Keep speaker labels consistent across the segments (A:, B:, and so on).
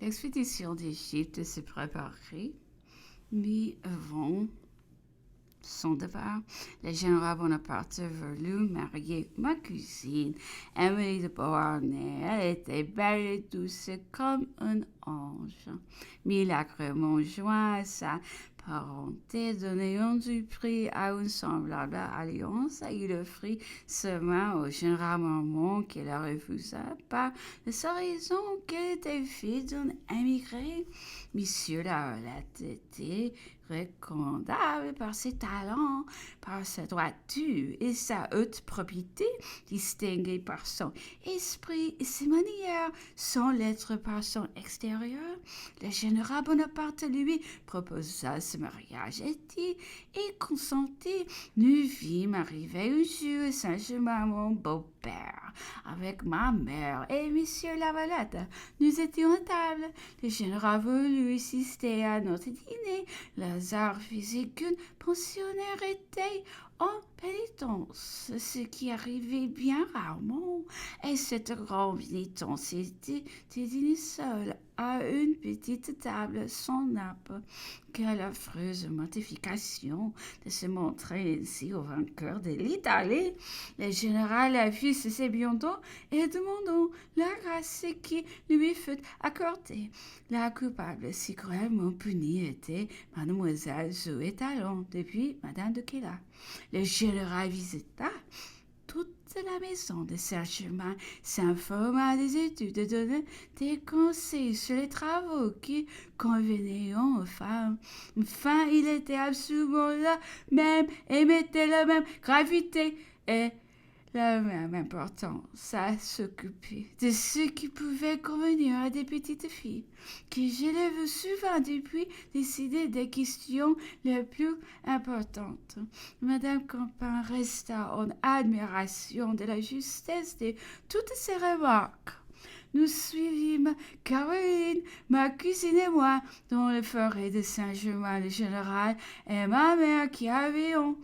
A: L'expédition d'Égypte se préparait, mais avant son départ, le général Bonaparte voulut marier ma cousine, Emily de Beauharnais. Elle était belle et douce comme un ange. Mais l'agrément joint à sa parenté donnant du prix à une semblable alliance, il offrit sa main au général Marmont qui la refusa par sa raison qu'elle était fille d'un émigré. Monsieur la était recommandable par ses talents, par sa droiture et sa haute probité, distingué par son esprit et ses manières, sans l'être par son extérieur. Le général Bonaparte lui proposa ce mariage et consentit. Nous vîmes arriver un jour à Saint-Germain, mon beau-père, avec ma mère et monsieur Lavalette. Nous étions à table. Le général voulut assister à notre dîner. Le hasard faisait qu'une pensionnaire était en pénitence, ce qui arrivait bien rarement, et cette grande pénitence était de dîner seule à une petite table sans nappe. Quelle affreuse mortification de se montrer ainsi au vainqueur de l'Italie! Le général affiche bientôt et demandant la grâce qui lui fut accordée. La coupable si cruellement punie était mademoiselle Zoé Talon, depuis madame de Quilla. Le général visita toute la maison de Saint-Germain, s'informa des études, donna des conseils sur les travaux qui convenaient aux femmes. Enfin, il était absolument là même et mettait la même gravité et la même importance à s'occuper de ce qui pouvait convenir à des petites filles, que je l'ai vu souvent depuis décider des questions les plus importantes. Madame Campin resta en admiration de la justesse de toutes ces remarques. Nous suivîmes Caroline, ma cousine et moi, dans les forêts de Saint-Germain, le général et ma mère qui avions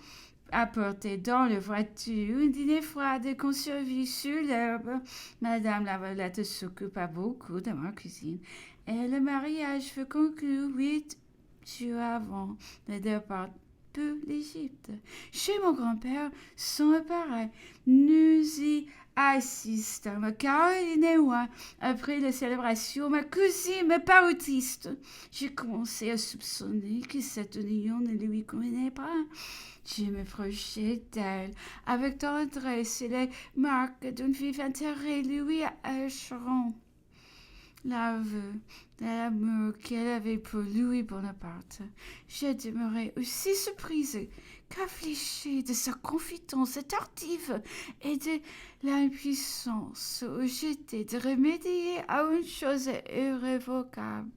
A: apporté dans la voiture une dîner froide qu'on servit sur l'herbe. Madame Lavalette s'occupa beaucoup de ma cuisine et le mariage fut conclu 8 jours avant le départ pour l'Égypte. Chez mon grand-père, sans pareil, nous y assistâmes, Caroline et moi. Après la célébration, ma cousine me parut triste. J'ai commencé à soupçonner que cette union ne lui convenait pas. Je me projetais d'elle avec tendresse et les marques d'un vif intérêt lui acheveront l'aveu de l'amour qu'elle avait pour Louis Bonaparte. Je demeurais aussi surprise qu'affligée de sa confidence tardive et de l'impuissance où j'étais de remédier à une chose irrévocable.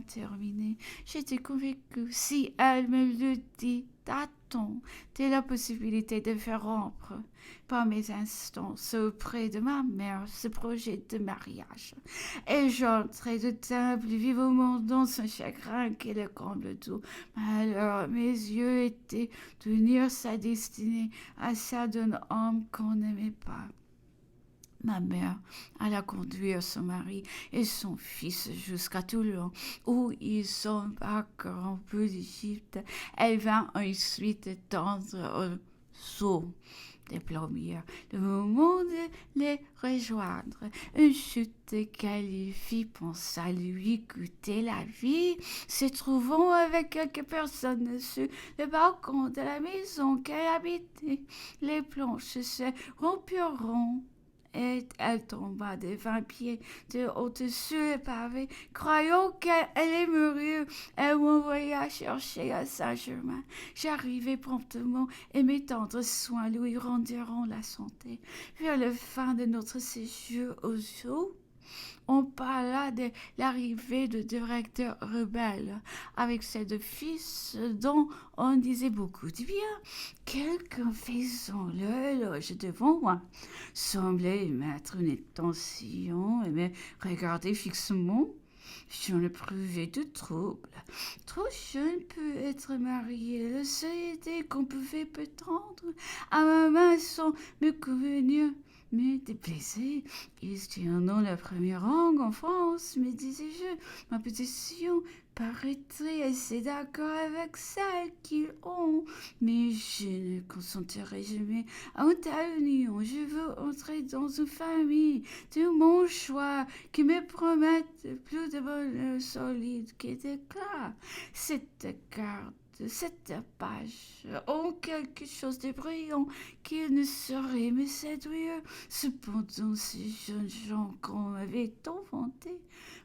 A: Terminée. J'étais convaincue, si elle me le dit, tâtons de la possibilité de faire rompre par mes instances auprès de ma mère ce projet de mariage. Et j'entrai de table vivement dans son chagrin qui le comble tout. Alors mes yeux étaient d'unir sa destinée à celle d'un homme qu'on n'aimait pas. Ma mère alla conduire son mari et son fils jusqu'à Toulon, où ils embarqueront pour l'Égypte. Elle vint ensuite tendre au seau des plombières le moment de les rejoindre. Une chute qu'elle lui fit penser à lui coûter la vie, se trouvant avec quelques personnes sur le balcon de la maison qu'elle habitait. Les planches se rompiront et elle tomba de 20 pieds de au-dessus le pavé, croyant qu'elle allait mourir. Elle m'envoya chercher à Saint-Germain. J'arrivai promptement et mes tendres soins lui rendiront la santé. Vers la fin de notre séjour au zoo, on parla de l'arrivée du directeur rebelle avec ses deux fils dont on disait beaucoup de bien. Quelqu'un faisant l'éloge devant moi semblait mettre une attention et me regarder fixement. J'en éprouvais de trouble. Trop jeune peut être mariée. La seule idée qu'on pouvait prétendre à ma main sans me convenir me déplaisait. Ils tiennent le premier rang en France, me disais-je. Ma position paraîtrait assez d'accord avec celle qu'ils ont, mais je ne consentirai jamais à une telle union. Je veux entrer dans une famille de mon choix qui me promette plus de bonheur solide que d'éclat. Cette carte, cette page ont quelque chose de brillant qui ne saurait me séduire. Cependant, ces jeunes gens qu'on m'avait tant vanté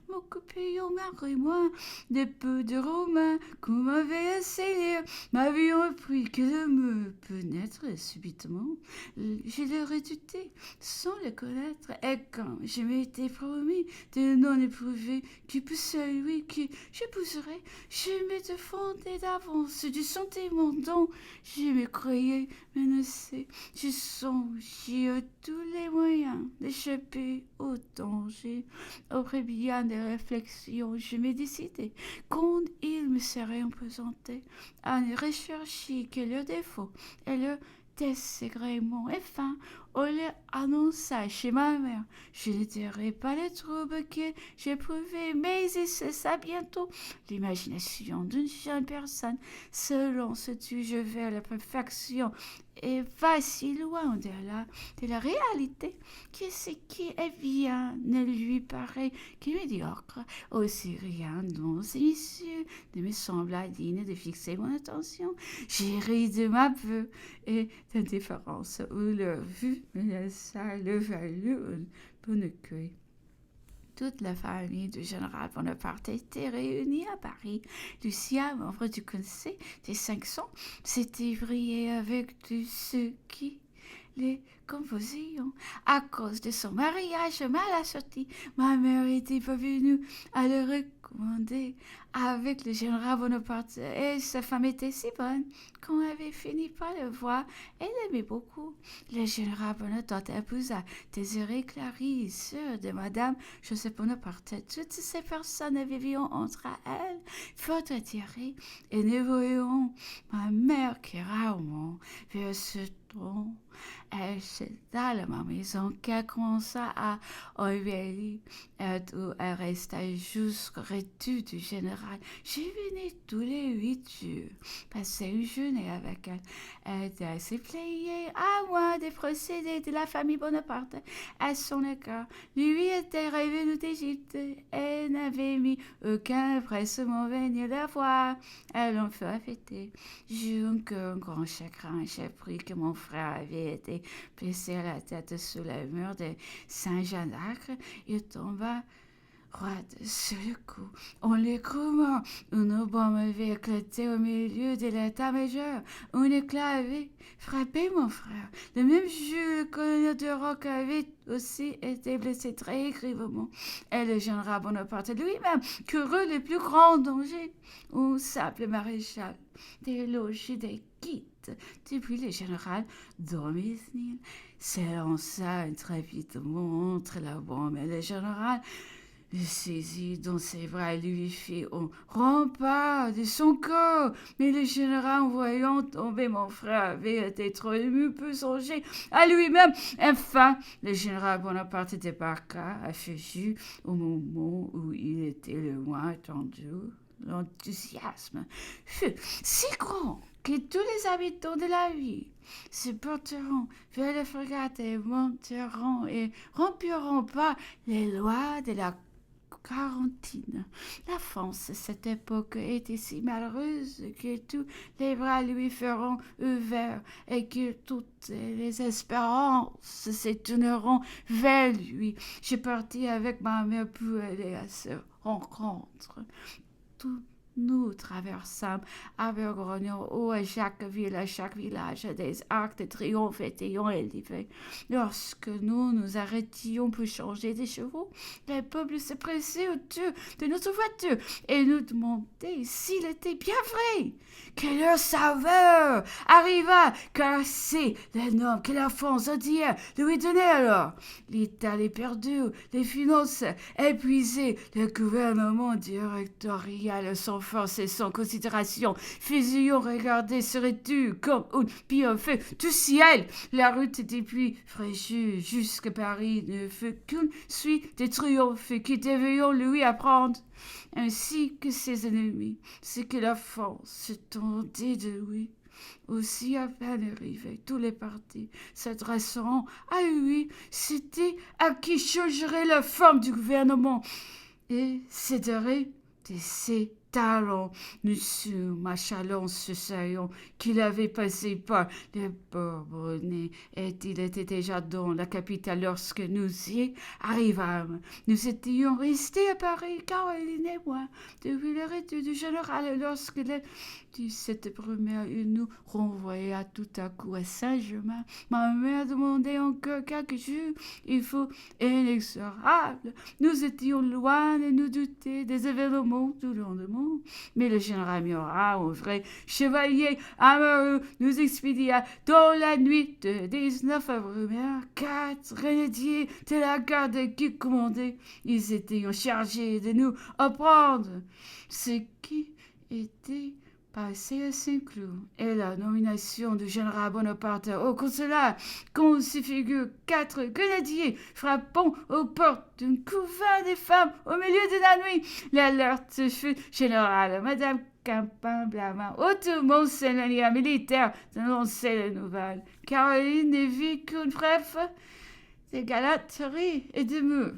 A: m'occupaient au moi des peu de romains qu'on m'avait laissé lire, m'avaient appris que de me pénétre subitement. Je le redoutais sans le connaître, et quand je m'étais promis de n'en éprouver que celui que j'épouserais, je me défendais d'avance du sentiment dont je me croyais menacée. Je songeais tous les moyens d'échapper au danger. Après bien des réflexions, je me décidai, quand il me serait présenté, à ne rechercher que leurs défauts et leurs désagréments. Enfin, on les annonça chez ma mère. Je ne dirai pas les troubles que j'éprouvais, mais il cessa bientôt. L'imagination d'une jeune personne se lance toujours vers la perfection et va si loin de la réalité que ce qui est bien ne lui paraît que médiocre. Aussi rien dans ces messieurs ne me sembla digne de fixer mon attention. J'ai ri de ma vue et d'indifférence où leur vue me laissa le valu une bonne cueille. Toute la famille du général Bonaparte était réunie à Paris. Lucien, membre du conseil des 500, s'était brillé avec tous ceux qui les composions. À cause de son mariage mal assorti, ma mère était parvenue à le recommander avec le général Bonaparte, et sa femme était si bonne qu'on avait fini par le voir et l'aimait beaucoup. Le général Bonaparte épousa Désirée Clarisse, sœur de madame Joseph Bonaparte. Toutes ces personnes vivions entre elles, fort attirées, et nous voyions ma mère qui rarement vers ce tronc. Elle s'étala ma maison qu'elle commença à embellir, où elle resta jusqu'au retour du général. Je venais tous les 8 jours passer une journée avec elle. Elle était assez pliée à moi des procédés de la famille Bonaparte. À son égard, lui était revenu d'Égypte et n'avait mis aucun pressement venir la voir. Elle en fut affectée. J'eus un grand chagrin. J'ai appris que mon frère avait été blessé à la tête sous le mur de Saint-Jean d'Acre. Il tomba roide sur le coup. On l'écrouma. Une bombe avait éclaté au milieu de l'état-major. Un éclat avait frappé mon frère. Le même jour, le colonel de Roc avait aussi été blessé très grièvement. Et le général Bonaparte lui-même courut le plus grand danger. Un simple maréchal des logis des quittes. Depuis le général Domesnil s'élança intrépidement entre la bombe et le général le saisit dans ses bras et lui fit un rempart de son corps. Mais le général, en voyant tomber mon frère, avait été trop ému pour songer à lui-même. Enfin, le général Bonaparte débarqua à Fréjus au moment où il était le moins attendu. L'enthousiasme fut si grand que tous les habitants de la ville se porteront vers la frégate et monteront et rompiront pas les lois de la quarantaine. La France, à cette époque, était si malheureuse que tous les bras lui feront ouverts et que toutes les espérances se tourneront vers lui. Je partis avec ma mère pour aller à sa rencontre. Tout nous traversâmes à Vergognon où à chaque village des arcs de triomphe étaient élevés. Lorsque nous nous arrêtions pour changer des chevaux, les peuples se pressaient autour de notre voiture et nous demandaient s'il était bien vrai que leur sauveur arriva, car c'est le nom que la France entière lui donnait alors. L'Italie perdue, les finances épuisées, le gouvernement directorial sans force et sans considération. Faisions regarder serais-tu comme un bienfait du ciel. La route depuis Fréjus jusqu'à Paris ne fut qu'une suite de triomphes qui devions lui apprendre, ainsi que ses ennemis, ce que la force tendait de lui. Aussi à peine arrivé, tous les partis s'adresseront à lui, c'était à qui changerait la forme du gouvernement et céderait de ses talents. Monsieur Machalan se saillant qu'il avait passé par les Bourbonnais et il était déjà dans la capitale lorsque nous y arrivâmes. Nous étions restés à Paris, Caroline et moi, depuis le retour du général lorsque le 17 première nous renvoya tout à coup à Saint-Germain. Ma mère demandait encore quelques jours. Il faut inexorable. Nous étions loin de nous douter des événements du lendemain. Mais le général Murat, un vrai chevalier amoureux, nous expédia dans la nuit de 19 avril 4 grenadiers de la garde qui commandaient. Ils étaient chargés de nous apprendre ce qui était passé à Saint-Cloud et la nomination du général Bonaparte au consulat, qu'on se figure 4 grenadiers frappant aux portes d'un couvent des femmes au milieu de la nuit. L'alerte fut générale. Madame Campin blâma hautement son militaire d'annoncer la nouvelle. Caroline ne vit qu'une brève de galaterie et de mots.